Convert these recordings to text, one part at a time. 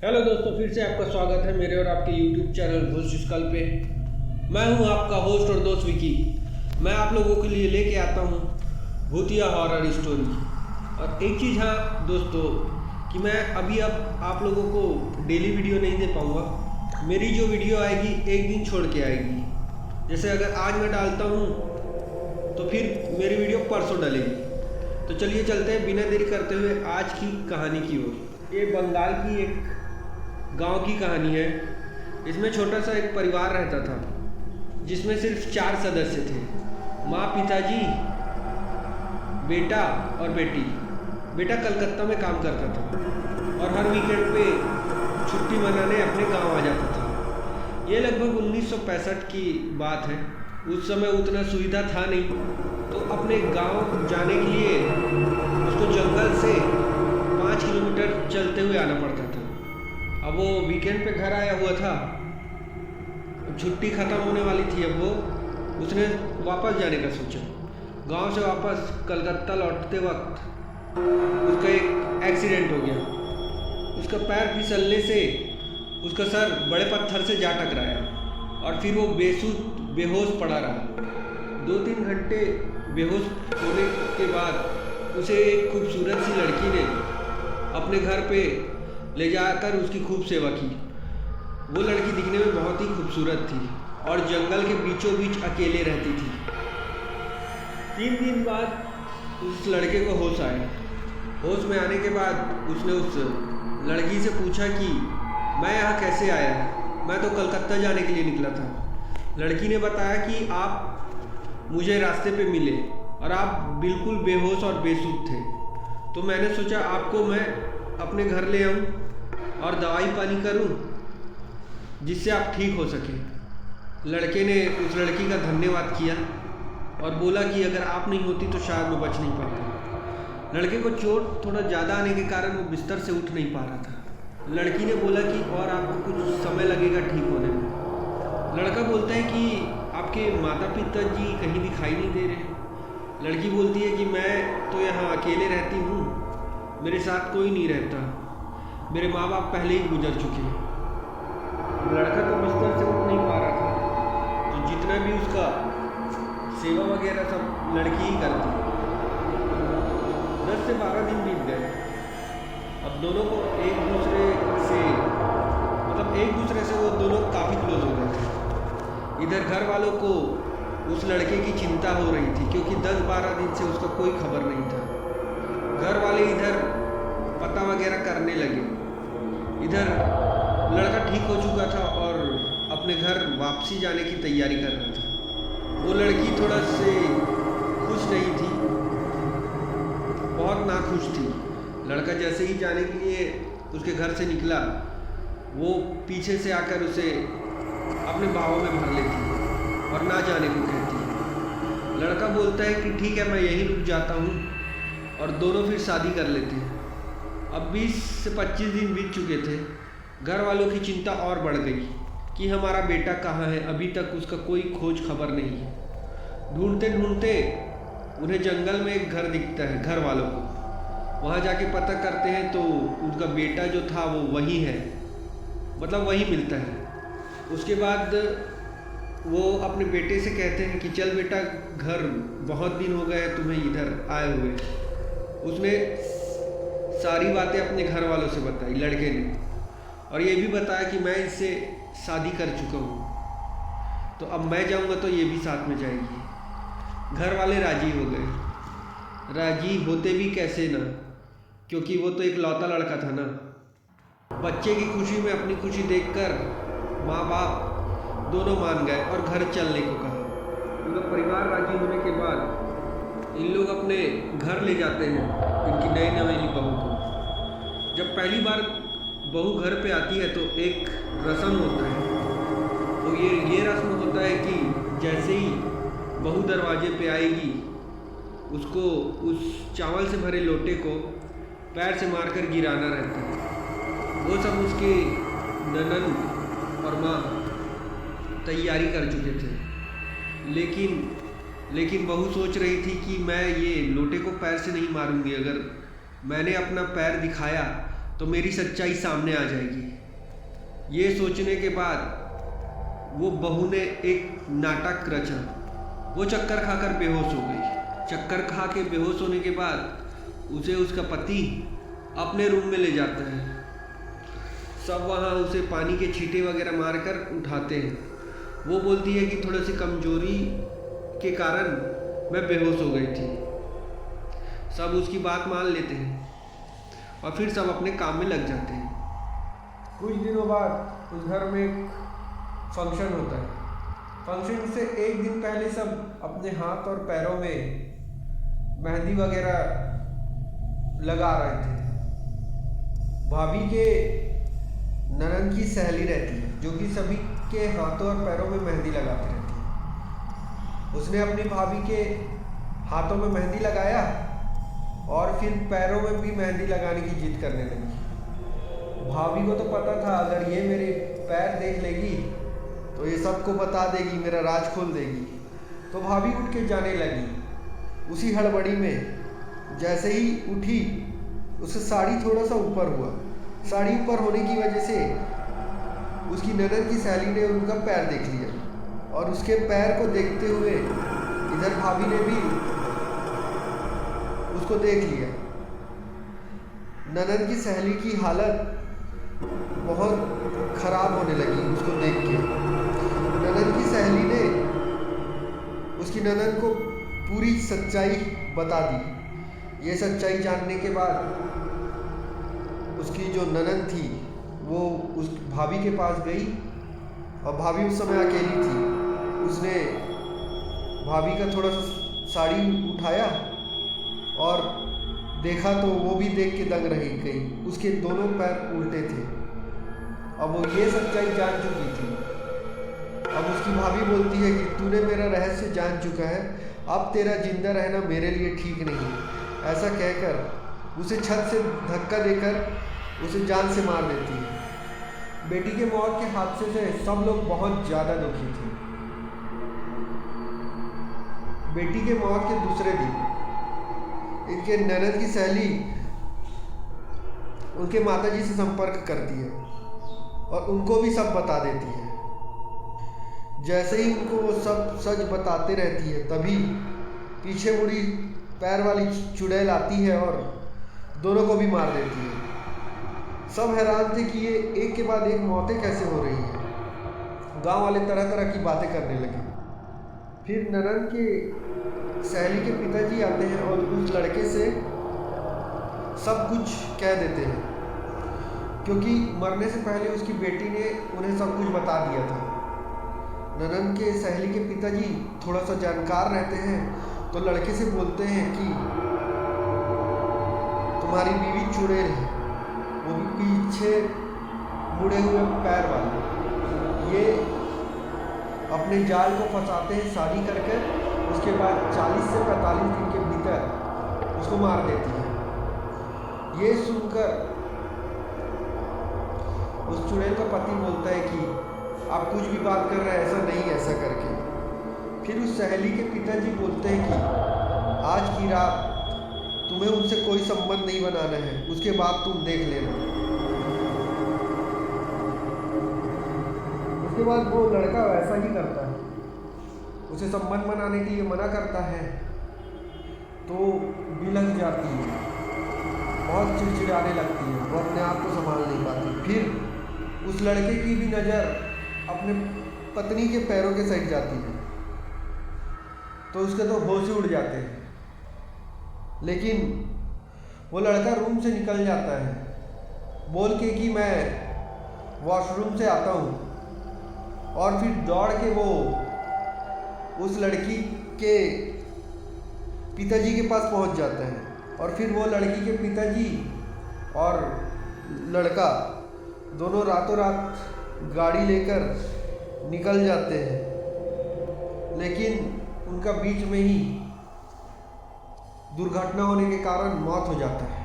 Hello दोस्तों, फिर से आपका स्वागत है मेरे और आपके YouTube चैनल घोष स्कल पे। मैं हूं आपका होस्ट और दोस्त विकी। मैं आप लोगों के लिए लेके आता हूं भूतिया हॉरर स्टोरी। और एक चीज़ हाँ दोस्तों, कि मैं अभी अब आप लोगों को डेली वीडियो नहीं दे पाऊँगा। मेरी जो वीडियो आएगी एक दिन छोड़ के आएगी। जैसे अगर आज मैं डालता हूँ तो फिर मेरी वीडियो परसों डलेगी। तो चलिए चलते हैं बिना देरी करते हुए आज की कहानी की ओर। ये बंगाल की एक गांव की कहानी है। इसमें छोटा सा एक परिवार रहता था जिसमें सिर्फ 4 सदस्य थे। माँ, पिताजी, बेटा और बेटी। बेटा कलकत्ता में काम करता था और हर वीकेंड पे छुट्टी मनाने अपने गांव आ जाता था। ये लगभग 1965 की बात है। उस समय उतना सुविधा था नहीं, तो अपने गांव जाने के लिए उसको जंगल से 5 किलोमीटर चलते हुए आना पड़ता था। अब वो वीकेंड पे घर आया हुआ था, छुट्टी ख़त्म होने वाली थी। अब उसने वापस जाने का सोचा। गांव से वापस कलकत्ता लौटते वक्त उसका एक एक्सीडेंट हो गया। उसका पैर फिसलने से उसका सर बड़े पत्थर से जा टकराया और फिर वो बेहोश पड़ा रहा। 2-3 घंटे बेहोश होने के बाद उसे एक खूबसूरत सी लड़की ने अपने घर पे ले जाकर उसकी खूब सेवा की। वो लड़की दिखने में बहुत ही खूबसूरत थी और जंगल के बीचों बीच अकेले रहती थी। 3 दिन बाद उस लड़के को होश आया। होश में आने के बाद उसने उस लड़की से पूछा कि मैं यहाँ कैसे आया? मैं तो कलकत्ता जाने के लिए निकला था। लड़की ने बताया कि आप मुझे रास्ते पे मिले और आप बिल्कुल बेहोश और बेसुध थे, तो मैंने सोचा आपको मैं अपने घर ले आऊँ और दवाई पानी करूं जिससे आप ठीक हो सके। लड़के ने उस लड़की का धन्यवाद किया और बोला कि अगर आप नहीं होती तो शायद मैं बच नहीं पाता। लड़के को चोट थोड़ा ज़्यादा आने के कारण वो बिस्तर से उठ नहीं पा रहा था। लड़की ने बोला कि और आपको कुछ समय लगेगा ठीक होने में। लड़का बोलता है कि आपके माता पिता जी कहीं दिखाई नहीं दे रहे। लड़की बोलती है कि मैं तो यहाँ अकेले रहती हूँ, मेरे साथ कोई नहीं रहता, मेरे माँ बाप पहले ही गुजर चुके हैं। लड़का तो बिस्तर से उठ नहीं पा रहा था, तो जितना भी उसका सेवा वगैरह सब लड़की ही करती। 10 से 12 दिन बीत गए। अब दोनों को एक दूसरे से वो दोनों काफ़ी क्लोज हो गए थे। इधर घर वालों को उस लड़के की चिंता हो रही थी क्योंकि 10-12 दिन से उसका कोई खबर नहीं था। घर वाले इधर पता वगैरह करने लगे। इधर लड़का ठीक हो चुका था और अपने घर वापसी जाने की तैयारी कर रहा था। वो लड़की थोड़ा से खुश नहीं थी, बहुत नाखुश थी। लड़का जैसे ही जाने के लिए उसके घर से निकला, वो पीछे से आकर उसे अपने बाहों में भर लेती और ना जाने को कहती। लड़का बोलता है कि ठीक है, मैं यहीं रुक जाता हूँ, और दोनों फिर शादी कर लेते हैं। अब 20 से 25 दिन बीत चुके थे। घर वालों की चिंता और बढ़ गई कि हमारा बेटा कहाँ है, अभी तक उसका कोई खोज खबर नहीं है। ढूंढते ढूंढते उन्हें जंगल में एक घर दिखता है घर वालों को। वहाँ जाके पता करते हैं तो उनका बेटा जो था वो वही है, मतलब वही मिलता है। उसके बाद वो अपने बेटे से कहते हैं कि चल बेटा, घर बहुत दिन हो गए तुम्हें इधर आए हुए। उसने सारी बातें अपने घर वालों से बताई लड़के ने, और ये भी बताया कि मैं इससे शादी कर चुका हूँ, तो अब मैं जाऊँगा तो ये भी साथ में जाएगी। घर वाले राजी हो गए। राजी होते भी कैसे ना, क्योंकि वो तो एक लौता लड़का था ना। बच्चे की खुशी में अपनी खुशी देखकर माँ बाप दोनों मान गए और घर चलने को कहा। पूरा परिवार राजी होने के बाद इन लोग अपने घर ले जाते हैं इनकी नई नवेली बहू को। जब पहली बार बहू घर पे आती है तो एक रस्म होता है। तो ये रस्म होता है कि जैसे ही बहू दरवाजे पे आएगी, उसको उस चावल से भरे लोटे को पैर से मारकर गिराना रहता है। वो सब उसके ननद और माँ तैयारी कर चुके थे, लेकिन बहू सोच रही थी कि मैं ये लोटे को पैर से नहीं मारूंगी। अगर मैंने अपना पैर दिखाया तो मेरी सच्चाई सामने आ जाएगी। ये सोचने के बाद वो बहू ने एक नाटक रचा। वो चक्कर खाकर बेहोश हो गई। चक्कर खा के बेहोश होने के बाद उसे उसका पति अपने रूम में ले जाता है। सब वहाँ उसे पानी के छींटे वगैरह मारकर उठाते हैं। वो बोलती है कि थोड़ी सी कमजोरी के कारण मैं बेहोश हो गई थी। सब उसकी बात मान लेते हैं और फिर सब अपने काम में लग जाते हैं। कुछ दिनों बाद उस घर में एक फंक्शन होता है। फंक्शन से एक दिन पहले सब अपने हाथ और पैरों में मेहंदी वगैरह लगा रहे थे। भाभी के ननद की सहेली रहती है जो कि सभी के हाथों और पैरों में मेहंदी लगाती रहती है। उसने अपनी भाभी के हाथों में मेहंदी लगाया और फिर पैरों में भी मेहंदी लगाने की जिद करने लगी। भाभी को तो पता था अगर ये मेरे पैर देख लेगी तो ये सबको बता देगी, मेरा राज खोल देगी। तो भाभी उठ के जाने लगी। उसी हड़बड़ी में जैसे ही उठी उससे साड़ी थोड़ा सा ऊपर हुआ। साड़ी ऊपर होने की वजह से उसकी ननद की सहेली ने उनका पैर देख लिया और उसके पैर को देखते हुए इधर भाभी ने भी उसको देख लिया। ननद की सहेली की हालत बहुत खराब होने लगी उसको देख के। ननद की सहेली ने उसकी ननद को पूरी सच्चाई बता दी। ये सच्चाई जानने के बाद उसकी जो ननद थी वो उस भाभी के पास गई और भाभी उस समय अकेली थी। उसने भाभी का थोड़ा सा साड़ी उठाया और देखा तो वो भी देख के दंग रह गई। उसके दोनों पैर उल्टे थे। अब वो ये सच्चाई जान चुकी थी। अब उसकी भाभी बोलती है कि तूने मेरा रहस्य जान चुका है, अब तेरा जिंदा रहना मेरे लिए ठीक नहीं है। ऐसा कहकर उसे छत से धक्का देकर उसे जान से मार देती है। बेटी के मौत के हादसे से सब लोग बहुत ज़्यादा दुखी थे। बेटी के मौत के दूसरे दिन इनके ननद की सहेली उनके माताजी से संपर्क करती है और उनको भी सब बता देती है। जैसे ही उनको वो सब सच बताते रहती है तभी पीछे मुड़ी पैर वाली चुड़ैल आती है और दोनों को भी मार देती है। सब हैरान थे कि ये एक के बाद एक मौतें कैसे हो रही हैं। गांव वाले तरह तरह की बातें करने लगे। फिर ननद के सहेली के पिताजी आते हैं और उस लड़के से सब कुछ कह देते हैं क्योंकि मरने से पहले उसकी बेटी ने उन्हें सब कुछ बता दिया था। ननद के सहेली के पिताजी थोड़ा सा जानकार रहते हैं तो लड़के से बोलते हैं कि तुम्हारी बीवी चुड़ैल है, वो भी पीछे मुड़े हुए पैर वाली। ये अपने जाल को फंसाते हैं शादी करके। उसके बाद 40 से 45 दिन के भीतर उसको मार देती है। ये सुनकर उस चुड़ैल का पति बोलता है कि आप कुछ भी बात कर रहे हैं, ऐसा नहीं, ऐसा करके। फिर उस सहेली के पिताजी बोलते हैं कि आज की रात तुम्हें उनसे कोई संबंध नहीं बनाना है, उसके बाद तुम देख लेना। उसके बाद वो लड़का वैसा ही करता है। उसे संबंध बनाने के लिए मना करता है तो बिलख जाती है, बहुत चिड़चिड़ाने लगती है, वो अपने आप को संभाल नहीं पाती। फिर उस लड़के की भी नज़र अपने पत्नी के पैरों के साइड जाती है तो उसके तो होश ही उड़ जाते हैं। लेकिन वो लड़का रूम से निकल जाता है बोल के कि मैं वॉशरूम से आता हूँ, और फिर दौड़ के वो उस लड़की के पिताजी के पास पहुँच जाता है। और फिर वो लड़की के पिताजी और लड़का दोनों रातों रात गाड़ी लेकर निकल जाते हैं। लेकिन उनका बीच में ही दुर्घटना होने के कारण मौत हो जाता है।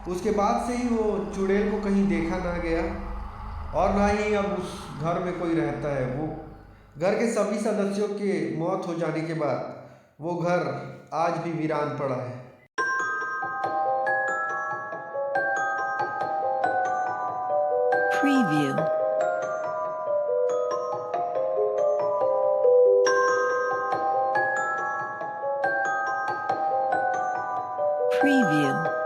उसके बाद से ही वो चुड़ैल को कहीं देखा ना गया और ना ही अब उस घर में कोई रहता है। वो घर के सभी सदस्यों के मौत हो जाने के बाद वो घर आज भी वीरान पड़ा है। Preview. Preview.